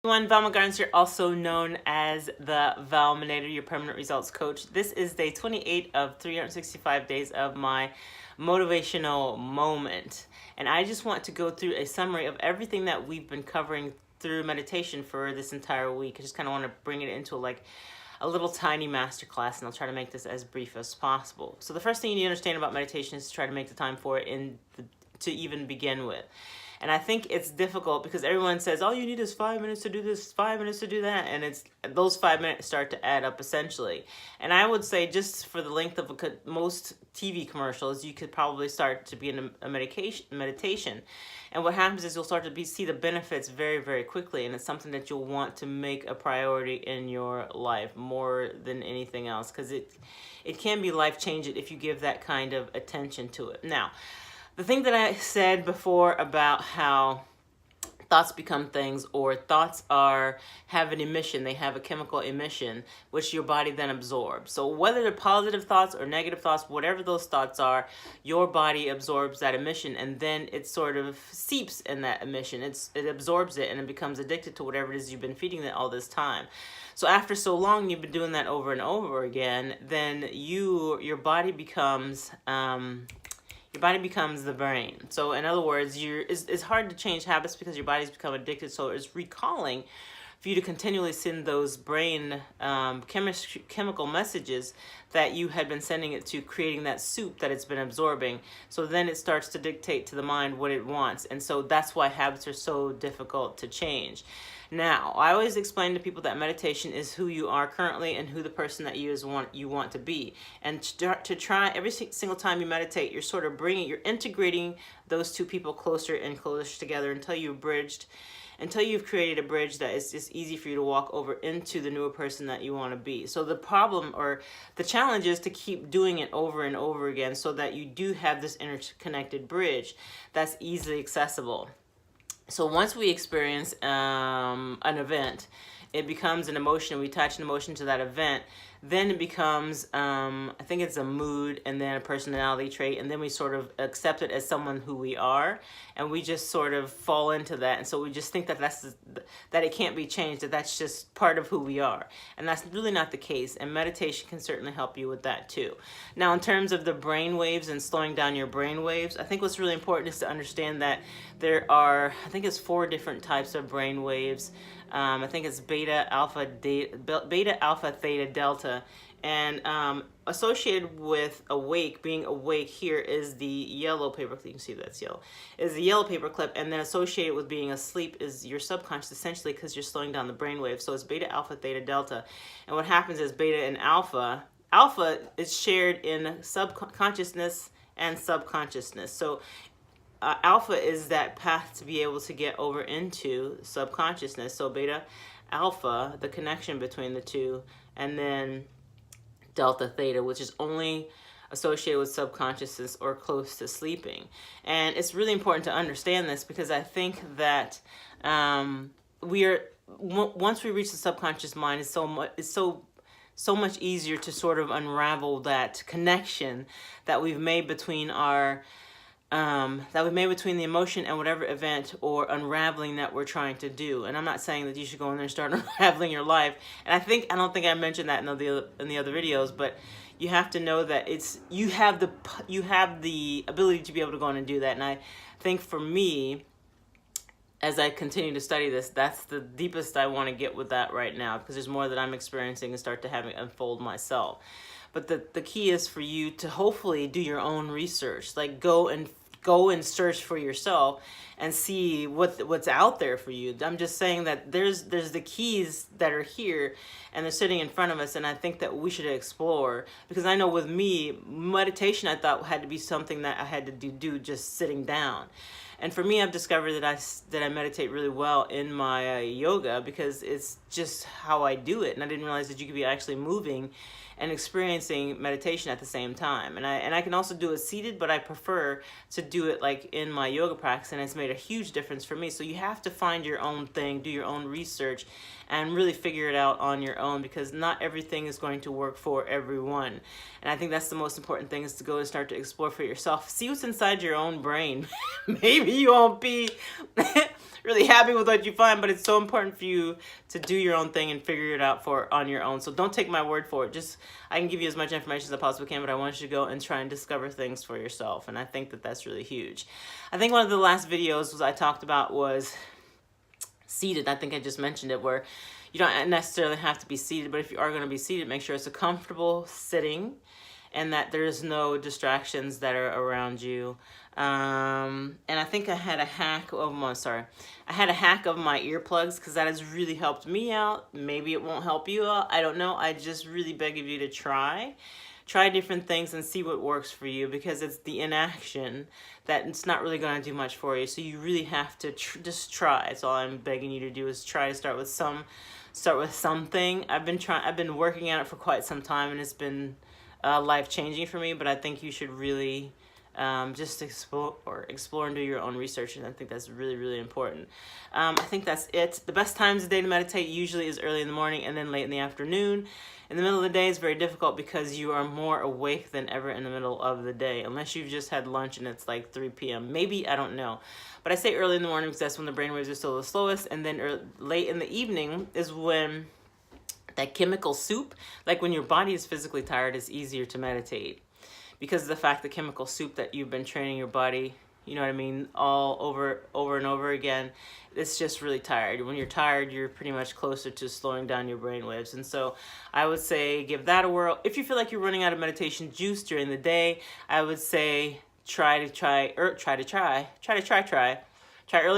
Everyone, Velma Gardens here, also known as the Velminator, your permanent results coach. This is day 28 of 365 days of my motivational moment. And I just want to go through a summary of everything that we've been covering through meditation for this entire week. I just kind of want to bring it into like a little tiny masterclass, and I'll try to make this as brief as possible. So the first thing you need to understand about meditation is to try to make the time for it to even begin with. And I think it's difficult because everyone says, all you need is 5 minutes to do this, 5 minutes to do that. And it's those 5 minutes start to add up essentially. And I would say just for the length of most TV commercials, you could probably start to be in a meditation. And what happens is you'll start to see the benefits very, very quickly. And it's something that you'll want to make a priority in your life more than anything else, because it can be life-changing if you give that kind of attention to it. Now, the thing that I said before about how thoughts become things, or thoughts have an emission, they have a chemical emission, which your body then absorbs. So whether they're positive thoughts or negative thoughts, whatever those thoughts are, your body absorbs that emission, and then it sort of seeps in that emission. It absorbs it, and it becomes addicted to whatever it is you've been feeding it all this time. So after so long you've been doing that over and over again, then your body becomes the brain. So in other words, it's hard to change habits because your body's become addicted. So it's recalling for you to continually send those brain chemical messages that you had been sending it to, creating that soup that it's been absorbing. So then it starts to dictate to the mind what it wants. And so that's why habits are so difficult to change. Now, I always explain to people that meditation is who you are currently and who the person that you want to be. And to try every single time you meditate, you're sort of you're integrating those two people closer and closer together until you've created a bridge that is just easy for you to walk over into the newer person that you want to be. So the problem or the challenge is to keep doing it over and over again so that you do have this interconnected bridge that's easily accessible. So once we experience an event, it becomes an emotion. We attach an emotion to that event. Then it becomes, I think it's a mood, and then a personality trait, and then we sort of accept it as someone who we are, and we just sort of fall into that. And so we just think that that it can't be changed, that that's just part of who we are. And that's really not the case, and meditation can certainly help you with that too. Now, in terms of the brain waves and slowing down your brain waves, I think what's really important is to understand that there are, I think it's 4 different types of brain waves. I think it's beta, alpha, theta, delta, and associated with being awake here is the yellow paperclip. You can see that's yellow. Is the yellow paperclip, and then associated with being asleep is your subconscious, essentially, because you're slowing down the brainwave. So it's beta, alpha, theta, delta, and what happens is beta and alpha. Alpha is shared in subconsciousness and subconsciousness. So alpha is that path to be able to get over into subconsciousness. So beta, alpha, the connection between the two, and then delta, theta, which is only associated with subconsciousness or close to sleeping. And it's really important to understand this because I think that once we reach the subconscious mind, it's so much easier to sort of unravel that connection that we've made between the emotion and whatever event or unraveling that we're trying to do. And I'm not saying that you should go in there and start unraveling your life. And I don't think I mentioned that in the other videos, but you have to know that you have the ability to be able to go in and do that. And I think for me, as I continue to study this, that's the deepest I want to get with that right now, because there's more that I'm experiencing and start to have it unfold myself. But the key is for you to hopefully do your own research, like go and search for yourself and see what's out there for you. I'm just saying that there's the keys that are here and they're sitting in front of us, and I think that we should explore, because I know with me, meditation I thought had to be something that I had to do just sitting down. And for me, I've discovered that I meditate really well in my yoga, because it's just how I do it. And I didn't realize that you could be actually moving and experiencing meditation at the same time. And I can also do it seated, but I prefer to do it like in my yoga practice, and it's made a huge difference for me. So you have to find your own thing, do your own research, and really figure it out on your own, because not everything is going to work for everyone. And I think that's the most important thing, is to go and start to explore for yourself. See what's inside your own brain. Maybe you won't be really happy with what you find, but it's so important for you to do your own thing and figure it out on your own. So don't take my word for it. Just, I can give you as much information as I possibly can, but I want you to go and try and discover things for yourself. And I think that that's really huge. I think one of the last videos I talked about was seated. I think I just mentioned it, where you don't necessarily have to be seated, but if you are going to be seated, make sure it's a comfortable sitting and that there's no distractions that are around you. And I think I had a hack of my, I had a hack of my earplugs, because that has really helped me out. Maybe it won't help you out. I don't know. I just really beg of you to try different things and see what works for you, because it's the inaction that it's not really going to do much for you. So you really have to just try. It's all I'm begging you to do, is try to start with something. I've been working at it for quite some time, and it's been life-changing for me, but I think you should really just explore and do your own research, and I think that's really, really important. I think that's it. The best times of the day to meditate usually is early in the morning and then late in the afternoon. In the middle of the day is very difficult because you are more awake than ever in the middle of the day, unless you've just had lunch and it's like 3 p.m. Maybe, I don't know. But I say early in the morning because that's when the brainwaves are still the slowest, and then late in the evening is when that chemical soup, like when your body is physically tired, is easier to meditate, because of the fact the chemical soup that you've been training your body, you know what I mean, all over and over again, it's just really tired. When you're tired, you're pretty much closer to slowing down your brain waves. And so I would say give that a whirl. If you feel like you're running out of meditation juice during the day, I would say try early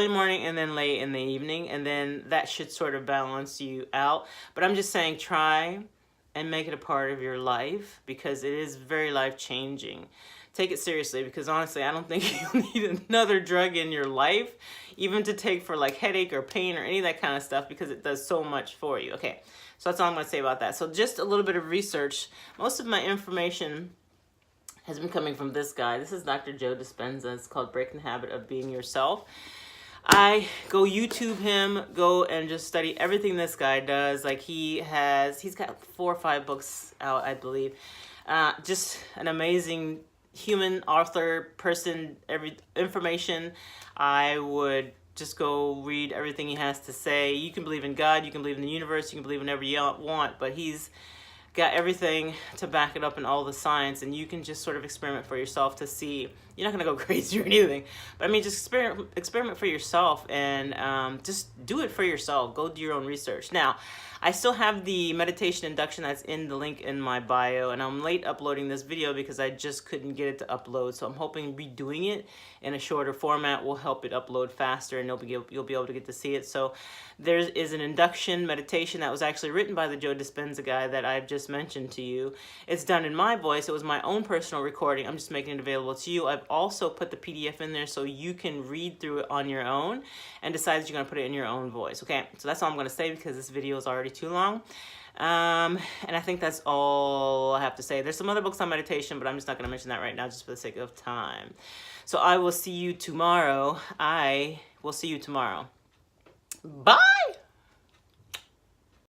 in the morning and then late in the evening, and then that should sort of balance you out. But I'm just saying, try and make it a part of your life, because it is very life-changing. Take it seriously, because honestly, I don't think you need another drug in your life, even to take for like headache or pain or any of that kind of stuff, because it does so much for you. Okay, so that's all I'm going to say about that. So just a little bit of research. Most of my information has been coming from this guy. This is Dr. Joe Dispenza. It's called Breaking the Habit of Being Yourself. I go YouTube him, go and just study everything this guy does. Like he's got 4 or 5 books out, I believe. Just an amazing human author, person, information. I would just go read everything he has to say. You can believe in God, you can believe in the universe, you can believe in whatever you want, but he's got everything to back it up in all the science, and you can just sort of experiment for yourself to see. You're not going to go crazy or anything, but I mean, just experiment for yourself, and just do it for yourself. Go do your own research. Now, I still have the meditation induction that's in the link in my bio, and I'm late uploading this video because I just couldn't get it to upload, so I'm hoping redoing it in a shorter format will help it upload faster, and you'll be able to get to see it. So there is an induction meditation that was actually written by the Joe Dispenza guy that I've just mentioned to you. It's done in my voice. It was my own personal recording. I'm just making it available to you. I've also put the PDF in there so you can read through it on your own and decide that you're going to put it in your own voice. Okay, so that's all I'm going to say, because this video is already too long. And I think that's all I have to say. There's some other books on meditation, but I'm just not going to mention that right now just for the sake of time. So I will see you tomorrow. Bye.